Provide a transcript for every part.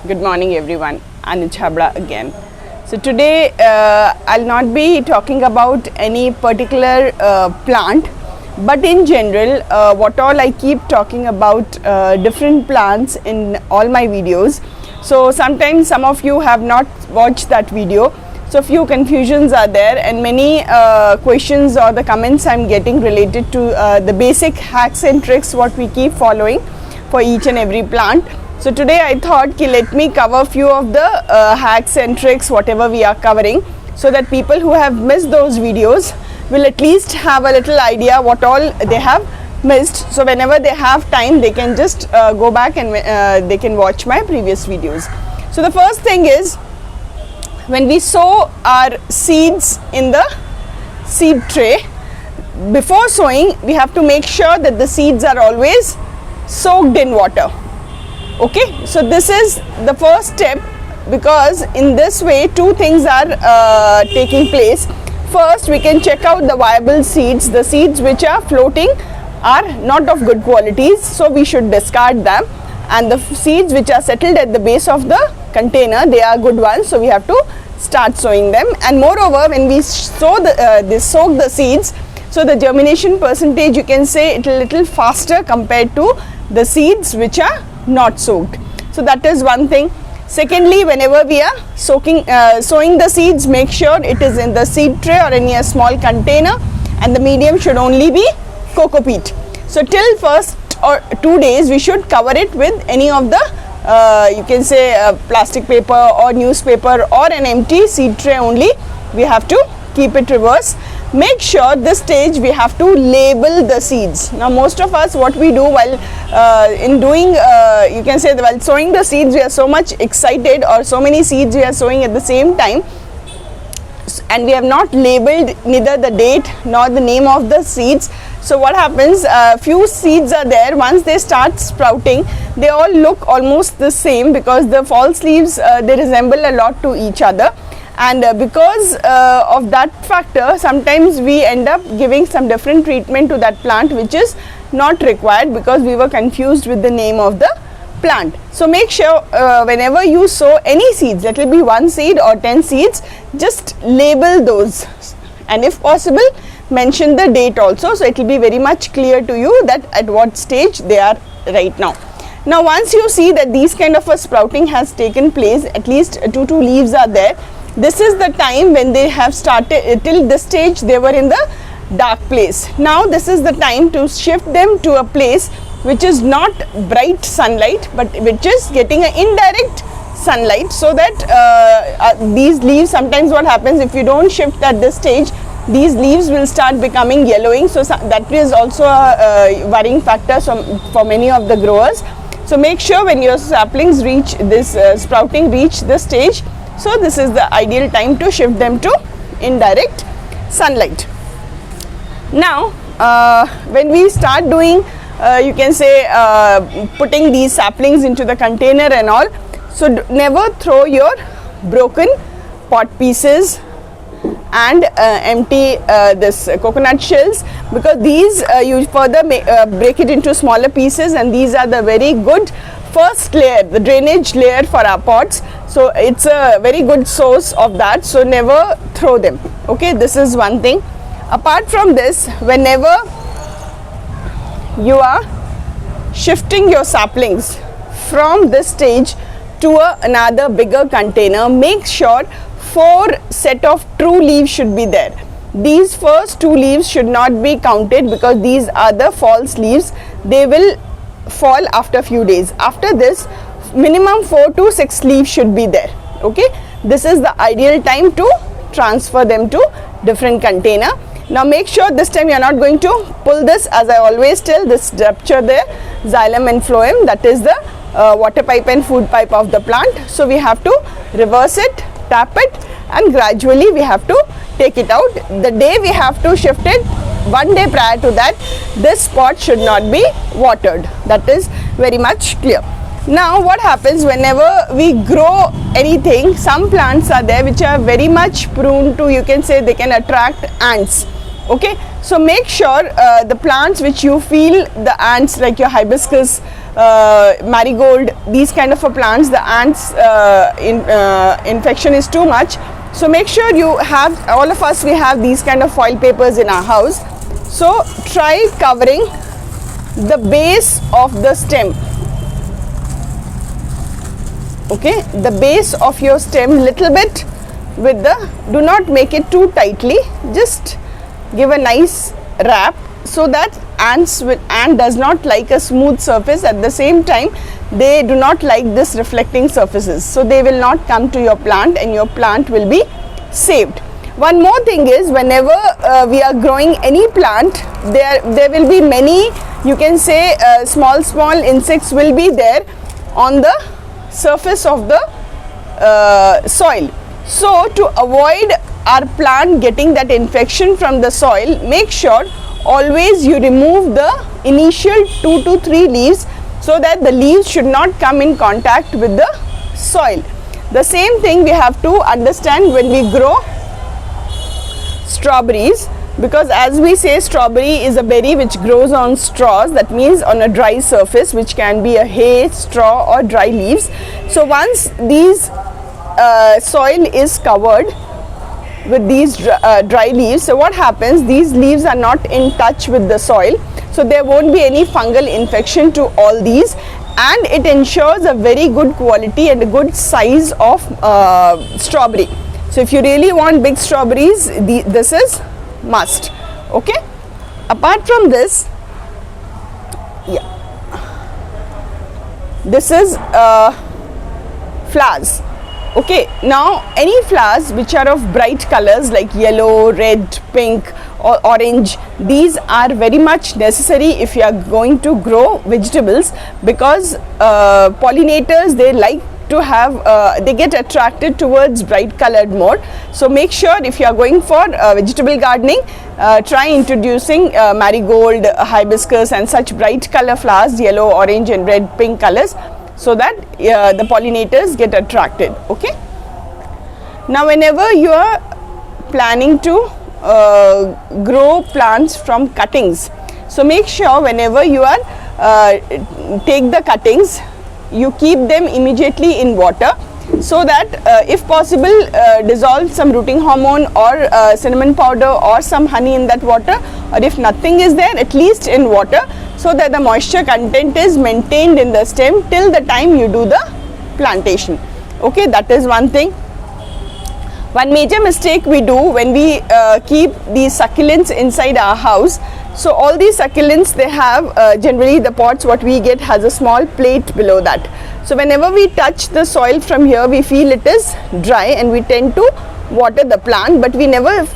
Good morning everyone, Anuj Habra again. So today I'll not be talking about any particular plant, but in general what all I keep talking about different plants in all my videos. So sometimes some of you have not watched that video, so few confusions are there and many questions or the comments I'm getting related to the basic hacks and tricks what we keep following for each and every plant. So today I thought let me cover few of the hacks and tricks whatever we are covering, so that people who have missed those videos will at least have a little idea what all they have missed. So whenever they have time they can just go back and they can watch my previous videos. So the first thing is, when we sow our seeds in the seed tray, before sowing we have to make sure that the seeds are always soaked in water. Okay, so this is the first step, because in this way two things are taking place. First, we can check out the viable seeds. The seeds which are floating are not of good qualities, so we should discard them, and the seeds which are settled at the base of the container, they are good ones, so we have to start sowing them. And moreover, when we soak the seeds, so the germination percentage, you can say it a little faster compared to the seeds which are not soaked. So that is one thing. Secondly, whenever we are sowing the seeds, make sure it is in the seed tray or in a small container, and the medium should only be coco peat. So till first or 2 days we should cover it with any of the you can say plastic paper or newspaper or an empty seed tray only. We have to keep it reverse. Make sure this stage we have to label the seeds. Now most of us, what we do while in doing you can say while sowing the seeds, we are so much excited, or so many seeds we are sowing at the same time, and we have not labeled neither the date nor the name of the seeds. So what happens, few seeds are there, once they start sprouting they all look almost the same, because the false leaves they resemble a lot to each other. And because of that factor, sometimes we end up giving some different treatment to that plant which is not required, because we were confused with the name of the plant. So make sure whenever you sow any seeds, let it be 1 seed or 10 seeds, just label those, and if possible mention the date also, so it will be very much clear to you that at what stage they are right now. Now once you see that these kind of a sprouting has taken place, at least 2 leaves are there, this is the time when they have started. Till this stage they were in the dark place. Now this is the time to shift them to a place which is not bright sunlight, but which is getting an indirect sunlight, so that these leaves, sometimes what happens if you don't shift at this stage, these leaves will start becoming yellowing. So that is also a worrying factor for many of the growers. So make sure when your saplings reach this sprouting reach this stage, so this is the ideal time to shift them to indirect sunlight. Now when we start doing you can say putting these saplings into the container and all, so never throw your broken pot pieces and empty this coconut shells, because these you further break it into smaller pieces, and these are the very good first layer, the drainage layer for our pots. So it's a very good source of that, so never throw them. Okay, this is one thing. Apart from this, whenever you are shifting your saplings from this stage to another bigger container, make sure 4 set of true leaves should be there. These first 2 leaves should not be counted, because these are the false leaves. They will fall after few days. After this, minimum 4 to 6 leaves should be there. Okay, this is the ideal time to transfer them to different container. Now make sure this time you are not going to pull this, as I always tell, this rupture the xylem and phloem, that is the water pipe and food pipe of the plant. So we have to reverse it, tap it, and gradually we have to take it out. The day we have to shift it, 1 day prior to that, this pot should not be watered. That is very much clear. Now what happens whenever we grow anything, some plants are there which are very much prone to, you can say, they can attract ants. Okay, so make sure the plants which you feel the ants, like your hibiscus marigold, these kind of plants, the ants infection is too much. So make sure you have, all of us, we have these kind of foil papers in our house. So try covering the base of the stem. Okay, the base of your stem little bit with the, do not make it too tightly, just give a nice wrap, so that ant does not like a smooth surface. At the same time, they do not like this reflecting surfaces, so they will not come to your plant and your plant will be saved. One more thing is, whenever we are growing any plant, there will be many, you can say, small insects will be there on the surface of the soil. So to avoid our plant getting that infection from the soil, make sure always you remove the initial 2 to 3 leaves, so that the leaves should not come in contact with the soil. The same thing we have to understand when we grow strawberries, because as we say, strawberry is a berry which grows on straws, that means on a dry surface, which can be a hay, straw or dry leaves. So once these soil is covered with these dry leaves, so what happens, these leaves are not in touch with the soil, so there won't be any fungal infection to all these, and it ensures a very good quality and a good size of strawberry. So if you really want big strawberries, this is must. Okay, apart from this, this is flowers. Okay, now any flowers which are of bright colors like yellow, red, pink or orange, these are very much necessary if you are going to grow vegetables, because pollinators, they like to have, they get attracted towards bright colored more. So make sure if you are going for vegetable gardening, try introducing marigold, hibiscus and such bright color flowers, yellow, orange and red, pink colors, so that the pollinators get attracted. Okay, now whenever you are planning to grow plants from cuttings, so make sure whenever you are take the cuttings, you keep them immediately in water, so that if possible dissolve some rooting hormone or cinnamon powder or some honey in that water, or if nothing is there, at least in water, so that the moisture content is maintained in the stem till the time you do the plantation. Okay, that is one thing. One major mistake we do when we keep these succulents inside our house, so all these succulents, they have generally the pots what we get has a small plate below that. So whenever we touch the soil from here, we feel it is dry and we tend to water the plant, but we never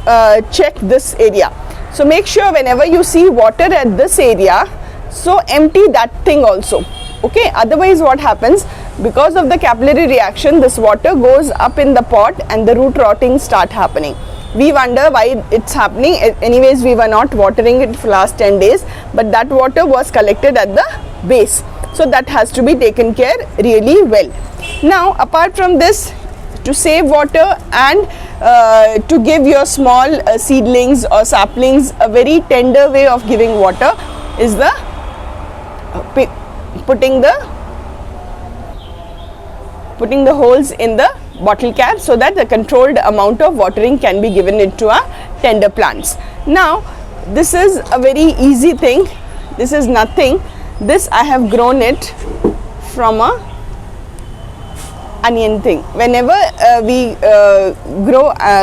check this area. So make sure whenever you see water at this area, so empty that thing also. Okay, otherwise what happens, because of the capillary reaction, this water goes up in the pot and the root rotting start happening. We wonder why it's happening. Anyways, we were not watering it for last 10 days, but that water was collected at the base, so that has to be taken care really well. Now apart from this, to save water and to give your small seedlings or saplings a very tender way of giving water is the putting the holes in the bottle cap, so that the controlled amount of watering can be given into our tender plants. Now this is a very easy thing, this is nothing, this I have grown it from a onion thing. Whenever we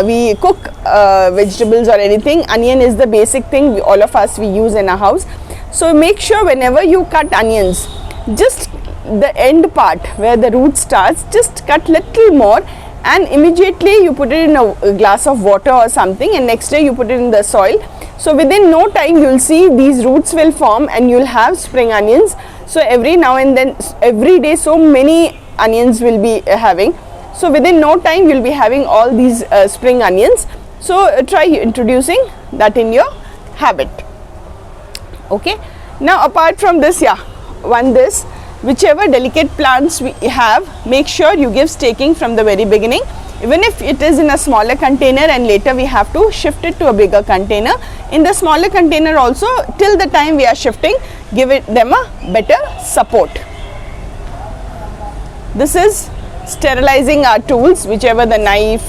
we cook vegetables or anything, onion is the basic thing all of us we use in our house. So make sure whenever you cut onions, just the end part where the root starts, just cut little more and immediately you put it in a glass of water or something, and next day you put it in the soil. So within no time you will see these roots will form and you will have spring onions. So every now and then, every day, so many onions will be having. So within no time you will be having all these spring onions. So try introducing that in your habit. Okay, now apart from this, whichever delicate plants we have, make sure you give staking from the very beginning. even if it is in a smaller container and later we have to shift it to a bigger container. In the smaller container also, till the time we are shifting, give them a better support. This is sterilizing our tools, whichever the knife,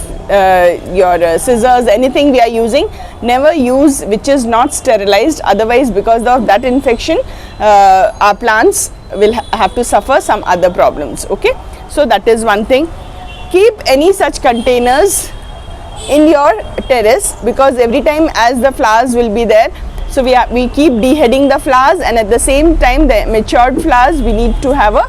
your scissors, anything we are using. Never use which is not sterilized, otherwise because of that infection our plants will have to suffer some other problems. Okay, so that is one thing. Keep any such containers in your terrace, because every time as the flowers will be there, so we keep deheading the flowers, and at the same time the matured flowers we need to have a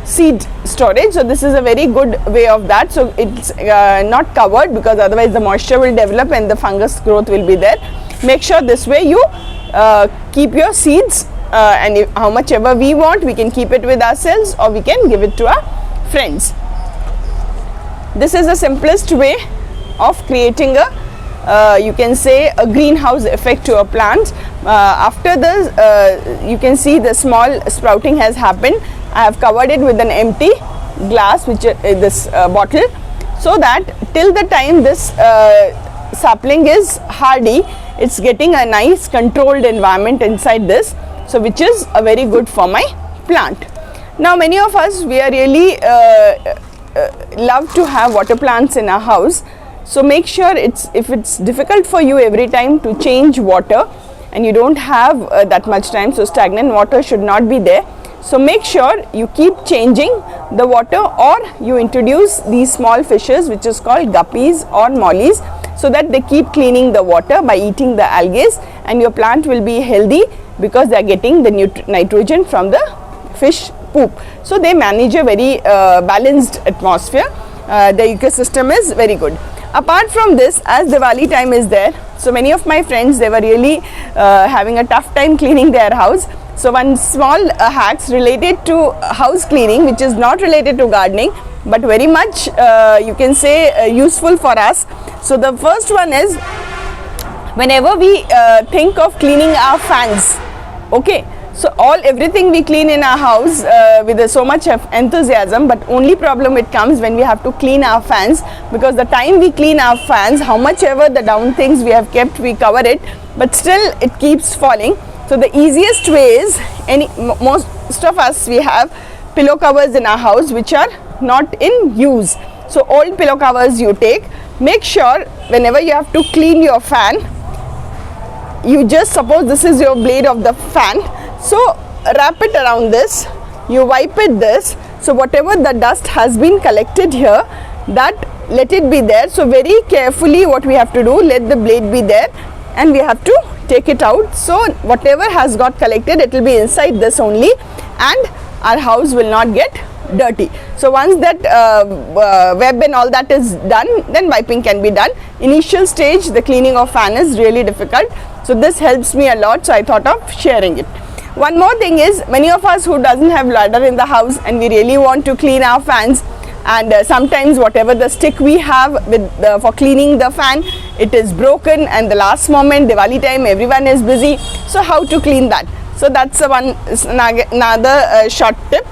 seed storage. So this is a very good way of that. So it's not covered, because otherwise the moisture will develop and the fungus growth will be there. Make sure this way you keep your seeds, and if, how much ever we want, we can keep it with ourselves or we can give it to our friends. This is the simplest way of creating a you can say a greenhouse effect to a plant. After the you can see the small sprouting has happened. I have covered it with an empty glass, which this bottle, so that till the time this sapling is hardy, it's getting a nice controlled environment inside this, so which is very good for my plant. Now many of us, we are really love to have water plants in our house. So make sure if it's difficult for you every time to change water and you don't have that much time, so stagnant water should not be there. So make sure you keep changing the water, or you introduce these small fishes which is called guppies or mollies, so that they keep cleaning the water by eating the algae, and your plant will be healthy because they are getting the nitrogen from the fish poop. So they manage a very balanced atmosphere. The ecosystem is very good. Apart from this, as Diwali time is there, so many of my friends, they were really having a tough time cleaning their house. So one small hacks related to house cleaning, which is not related to gardening, but very much you can say useful for us. So the first one is, whenever we think of cleaning our fans, okay, so everything we clean in our house with so much enthusiasm, but only problem it comes when we have to clean our fans, because the time we clean our fans, how much ever the down things we have kept, we cover it, but still it keeps falling. So the easiest way is, most of us, we have pillow covers in our house which are not in use. So old pillow covers you take, make sure whenever you have to clean your fan, you just suppose this is your blade of the fan, so wrap it around this, you wipe it this, so whatever the dust has been collected here, that let it be there. So very carefully what we have to do, let the blade be there and we have to take it out. So whatever has got collected, it will be inside this only, and our house will not get dirty. So once that web and all that is done, then wiping can be done. Initial stage, the cleaning of fan is really difficult, so this helps me a lot, so I thought of sharing it. One more thing is, many of us who doesn't have ladder in the house and we really want to clean our fans, and sometimes whatever the stick we have with for cleaning the fan, it is broken, and the last moment, Diwali time, everyone is busy, so how to clean that? So that's another short tip.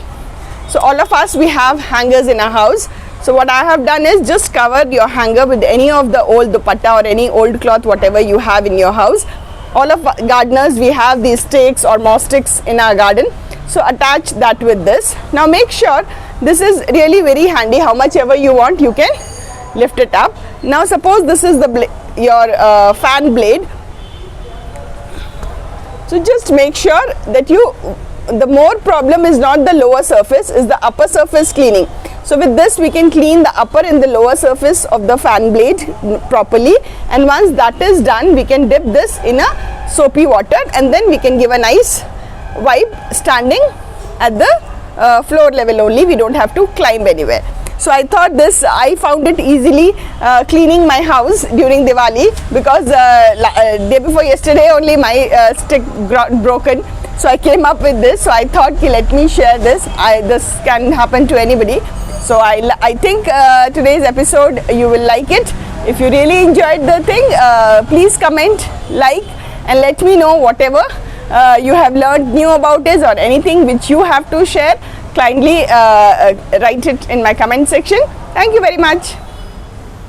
So all of us, we have hangers in our house. So what I have done is just cover your hanger with any of the old dupatta or any old cloth, whatever you have in your house. All of gardeners, we have these stakes or moss sticks in our garden, so attach that with this. Now make sure this is really very handy, how much ever you want you can lift it up. Now suppose this is the your fan blade, so just make sure that the more problem is not the lower surface, is the upper surface cleaning. So with this we can clean the upper and the lower surface of the fan blade properly, and once that is done, we can dip this in a soapy water, and then we can give a nice wipe standing at the floor level only. We don't have to climb anywhere. So I thought this, I found it easily cleaning my house during Diwali, because day before yesterday only my stick got broken. So I came up with this, so I thought, let me share this. This can happen to anybody. So I think today's episode you will like it. If you really enjoyed the thing, please comment, like, and let me know whatever you have learned new about it, or anything which you have to share. Kindly write it in my comment section. Thank you very much.